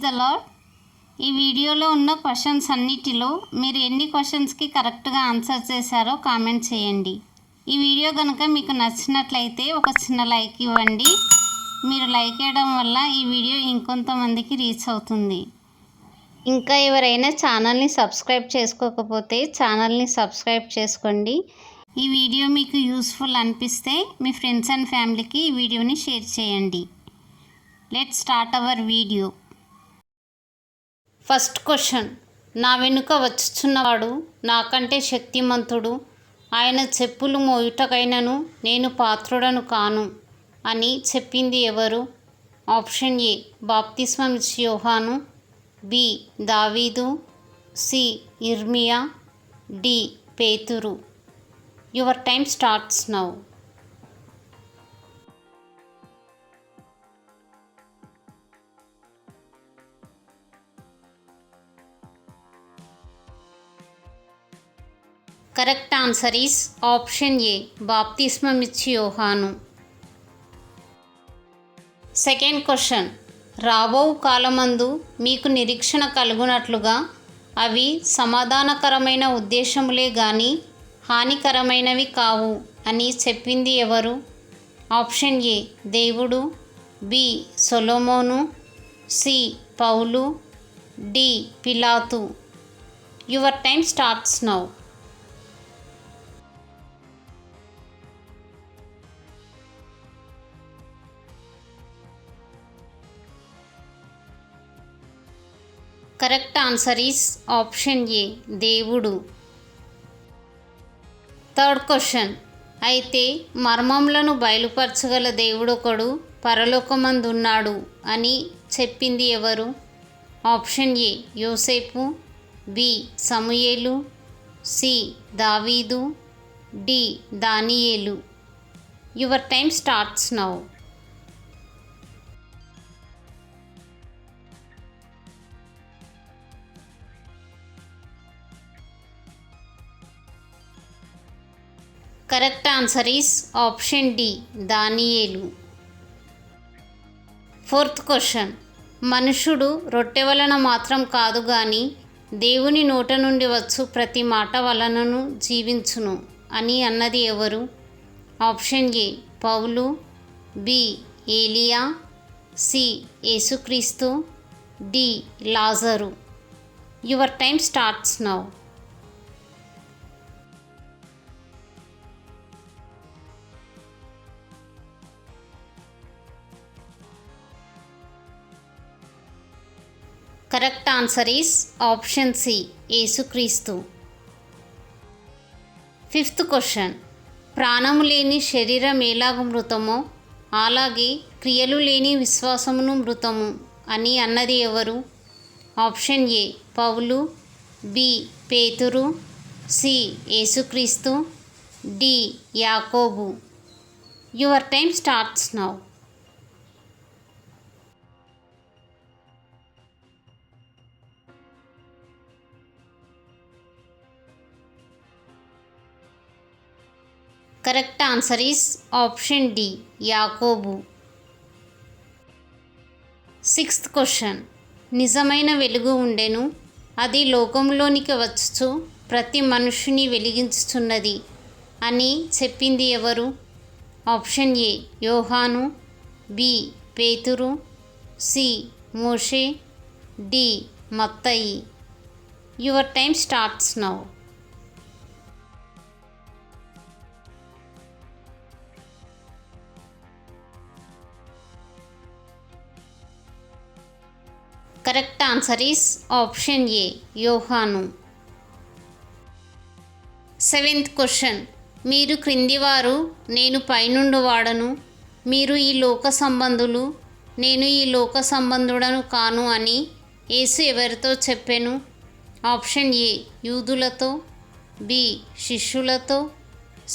The lord. ఈ వీడియోలో ఉన్న క్వశ్చన్స్ అన్నిటిలో మీరు ఎన్ని క్వశ్చన్స్కి కరెక్ట్గా ఆన్సర్ చేశారో కామెంట్ చేయండి. ఈ వీడియో కనుక మీకు నచ్చినట్లయితే ఒక చిన్న లైక్ ఇవ్వండి. మీరు లైక్ చేయడం వల్ల ఈ వీడియో ఇంకొంతమందికి రీచ్ అవుతుంది. ఇంకా ఎవరైనా ఛానల్ని సబ్స్క్రైబ్ చేసుకోకపోతే ఛానల్ని సబ్స్క్రైబ్ చేసుకోండి. ఈ వీడియో మీకు యూస్ఫుల్ అనిపిస్తే మీ ఫ్రెండ్స్ అండ్ ఫ్యామిలీకి ఈ వీడియోని షేర్ చేయండి. Let's start our video. First question. నా వెనుక వచ్చుచున్నవాడు నాకంటే శక్తిమంతుడు, ఆయన చెప్పులు మోయుటకైనను నేను పాత్రుడను కాను అని చెప్పింది ఎవరు? ఆప్షన్ ఏ బాప్తిస్మం ఇచ్చే యోహాను, బి దావీదు, సి ఇర్మియా, డి పేతురు. Your time starts now. Correct answer is option ఏ బాప్తిస్మం ఇచ్చే యోహాను. Second question. రాబో కాలమందు మీకు నిరీక్షణ కలుగునట్లుగా అవి సమాధానకరమైన ఉద్దేశములే గాని హానికరమైనవి కావు అని చెప్పింది ఎవరు? ఆప్షన్ ఏ దేవుడు, బి సొలొమోను, సి పౌలు, డి పిలాతు. Your time starts now. Correct answer is option A దేవుడు. Third question. అయితే మర్మములను బయలుపరచగల దేవుడొకడు పరలోకమందున్నాడు అని చెప్పింది ఎవరు? ఆప్షన్ ఏ యోసేపు, బి సమూయేలు, సి దావీదు, డి దానియేలు. Your time starts now. Correct answer is option D దానియేలు. Fourth question. మనుషుడు రొట్టె వలన మాత్రం కాదు గాని దేవుని నోట నుండి వచ్చు ప్రతి మాట వలనను జీవించును అని అన్నది ఎవరు? ఆప్షన్ ఏ పౌలు, బి ఏలియా, సి యేసుక్రీస్తు, డి లాజరు. Your time starts now. Correct answer is option C యేసుక్రీస్తు. Fifth question. ప్రాణము లేని శరీరం ఎలాగ మృతమో అలాగే క్రియలు లేని విశ్వాసమును మృతము అని అన్నది ఎవరు? ఆప్షన్ ఏ పౌలు, బి పేతురు, సి యేసుక్రీస్తు, డి యాకోబు. Your time starts now. Correct answer is option D యాకోబు. Sixth question. నిజమైన వెలుగు ఉండెను, అది లోకంలోనికి వచ్చుచు ప్రతి మనుషుని వెలిగించుచున్నది అని చెప్పింది ఎవరు? ఆప్షన్ ఏ యోహాను, బి పేతురు, సి మోషే, డి మత్తయి. Your time starts now. Correct answer is option A యోహాను. Seventh question. మీరు క్రిందివారు, నేను పైనుండి వాడను, మీరు ఈ లోక సంబంధులు, నేను ఈ లోక సంబంధుడను కాను అని యేసు ఎవరితో చెప్పెను? ఆప్షన్ ఏ యూదులతో, బి శిష్యులతో,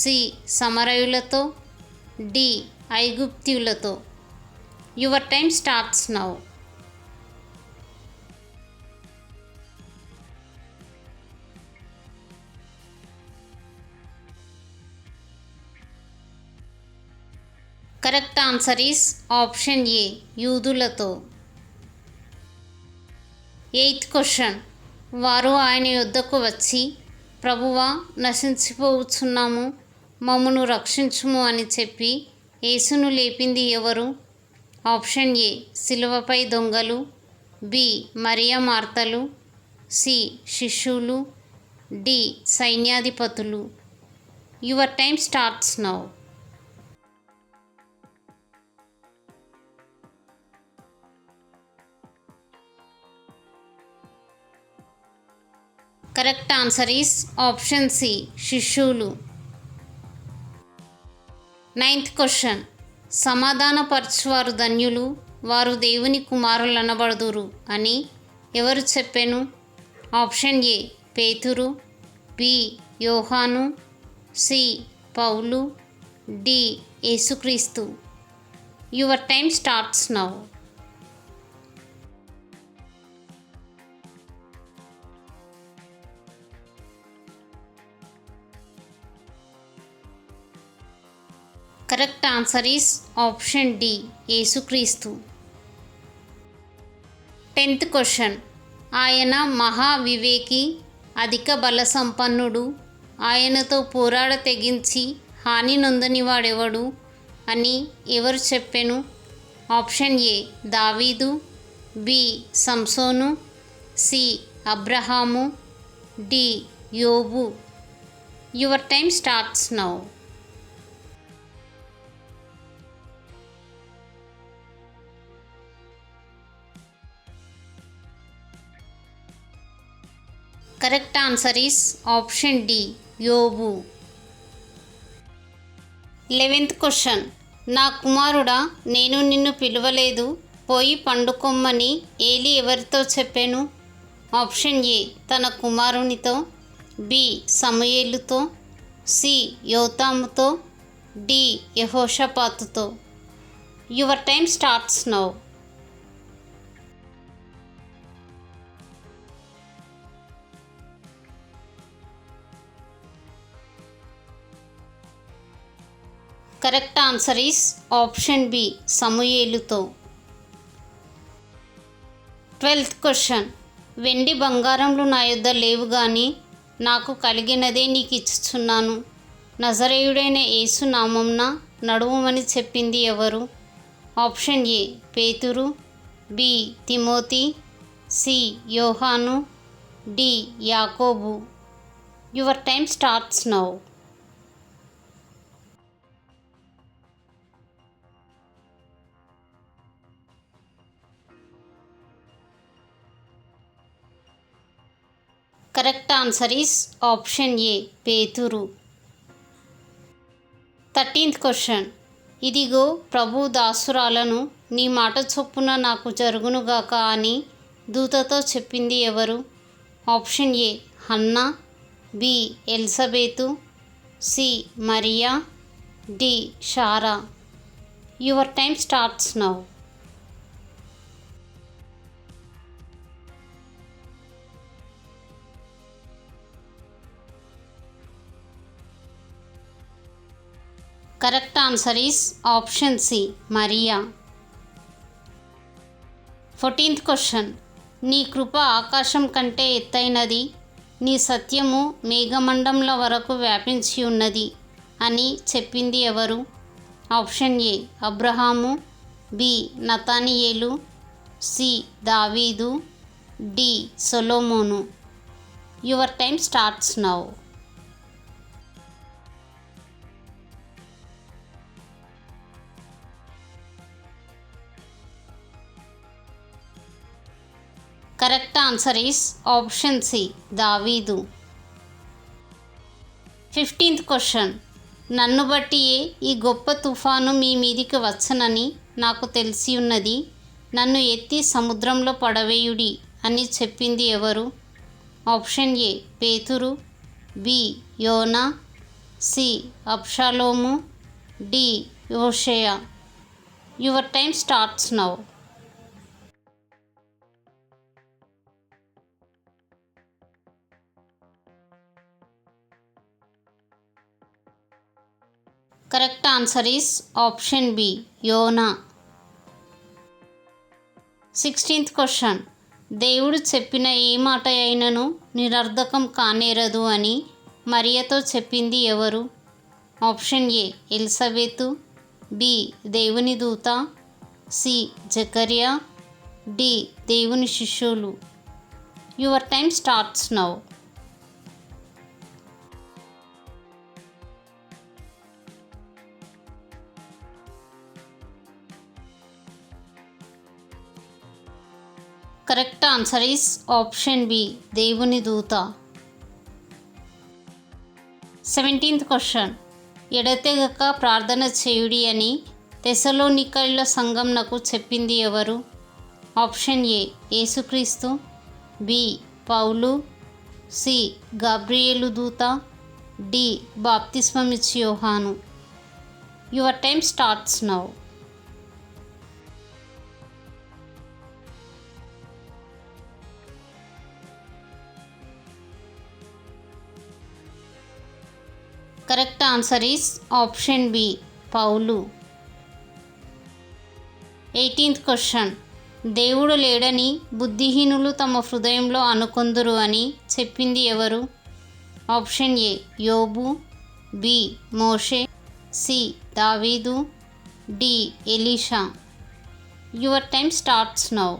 సి సమరయులతో, డి ఐగుప్తీయులతో. Your time starts now. Correct answer is option A యూదులతో. ఎయిత్ క్వశ్చన్, వారు ఆయన యొద్దకు వచ్చి, ప్రభువా, నశించిపోవచ్చున్నాము, మమ్మను రక్షించుము అని చెప్పి యేసును లేపింది ఎవరు? ఆప్షన్ ఏ సిలువపై దొంగలు, బి మరియ మార్తలు, సి శిష్యులు, డి సైన్యాధిపతులు. Your time starts now. Correct answer is option C శిష్యులు. నైన్త్ క్వశ్చన్, సమాధానపరచువారు ధన్యులు, వారు దేవుని కుమారులనబడుదురు అని ఎవరు చెప్పెను? ఆప్షన్ ఏ పేతురు, బి యోహాను, సి పౌలు, డి యేసుక్రీస్తు. Your time starts now. Correct answer is option D యేసుక్రీస్తు. 10th క్వశ్చన్, ఆయన మహా వివేకి, అధిక బల సంపన్నుడు, ఆయనతో పోరాడ తెగించి హాని నొందనివాడెవడు అని ఎవరు చెప్పెను? ఆప్షన్ ఏ దావీదు, బి సంసోను, సి అబ్రహాము, డి యోబు. Your time starts now. Correct answer is option D యోబు. 11th క్వశ్చన్, నా కుమారుడా, నేను నిన్ను పిలువలేదు, పోయి పండుకొమ్మని ఏలి ఎవరితో చెప్పాను? ఆప్షన్ ఏ తన కుమారునితో, బి సమూయేలుతో, సి యోతాముతో, డి యెహోషాపాతుతో. Your time starts now. Correct answer is option B సమూయేలుతో. 12th క్వశ్చన్, వెండి బంగారములు నా యొద్ద లేవు గాని నాకు కలిగినదే నీకు ఇచ్చుచున్నాను, నజరేయుడైన యేసు నామమున నడువుమని చెప్పింది ఎవరు? ఆప్షన్ ఏ పేతురు, బి తిమోతి, సి యోహాను, డి యాకోబు. Your time starts now. Correct answer is option ఏ పేతురు. 13th క్వశ్చన్, ఇదిగో ప్రభు దాసురాలను, నీ మాట చొప్పున నాకు జరుగునుగాక అని దూతతో చెప్పింది ఎవరు? ఆప్షన్ ఏ హన్నా, బి ఎలిజబెతు, సి మరియా, డి షారా. Your time starts now. Correct answer is option C మరియా. 14th క్వశ్చన్, నీ కృప ఆకాశం కంటే ఎత్తైనది, నీ సత్యము మేఘమండంల వరకు వ్యాపించి ఉన్నది అని చెప్పింది ఎవరు? ఆప్షన్ ఏ అబ్రహాము, బి నతానియేలు, సి దావీదు, డి సొలొమోను. Your time starts now. Correct answer is option C దావీదు. 15th క్వశ్చన్, నన్ను బట్టియే ఈ గొప్ప తుఫాను మీ మీదికి వచ్చనని నాకు తెలిసి ఉన్నది, నన్ను ఎత్తి సముద్రంలో పడవేయుడి అని చెప్పింది ఎవరు? ఆప్షన్ ఏ పేతురు, బి యోనా, సి అబ్షాలోము, డి యోషేయ. Your time starts now. Correct answer is option B యోనా. 16th క్వశ్చన్, దేవుడు చెప్పిన ఏ మాట అయినను నిరర్ధకం కానేరదు అని మరియతో చెప్పింది ఎవరు? ఆప్షన్ ఏ ఎలిజబెతు, బి దేవుని దూత, సి జకర్యా, డి దేవుని శిష్యులు. Your time starts now. Correct answer is option B దేవుని దూత. 17th question. ఎడతెగక ప్రార్థన చేయుడి అని తెసలోనికైల సంఘంనకు చెప్పింది ఎవరు? ఆప్షన్ ఏ యేసుక్రీస్తు, బి పౌలు, సి గాబ్రియేలు దూత, డి బాప్తిస్మమిచ్చి యోహాను. Your time starts now. Correct answer is option B పౌలు. 18th question. దేవుడు లేడని బుద్ధిహీనులు తమ హృదయంలో అనుకొందురు అని చెప్పింది ఎవరు? ఆప్షన్ ఏ యోబు, బి మోషే, సి దావీదు, డి ఎలీషా. Your time starts now.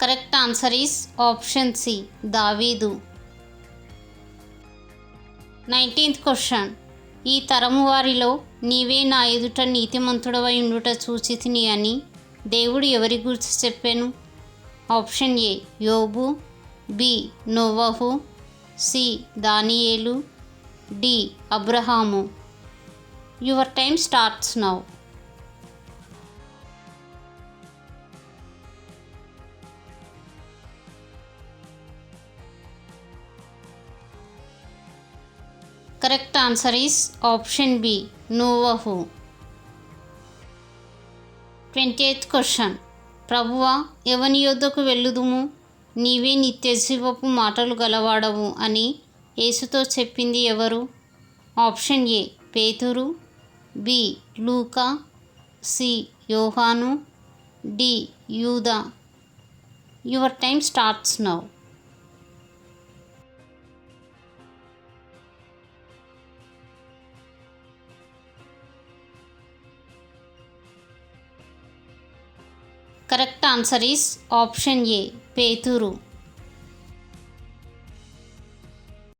Correct answer is option C దావీదు. 19th question. ఈ తరము వారిలో నీవే నా ఎదుట నీతిమంతుడవై ఉండుట చూచితిని అని దేవుడు ఎవరి గురించి చెప్పాను? ఆప్షన్ ఏ యోబు, బి నోవహు, సి దానియేలు, డి అబ్రహాము. Your time starts now. Correct answer is option B నోవహు. 20th question. ప్రభువా ఎవని యొద్దకు వెళ్ళుదుము? నీవే నిత్యజీవపు మాటలు గలవాడవు అని యేసుతో చెప్పింది ఎవరు? ఆప్షన్ ఏ పేతురు, బి లూకా, సి యోహాను, డి యూదా. Your time starts now. Correct answer is option ఏ పేతురు.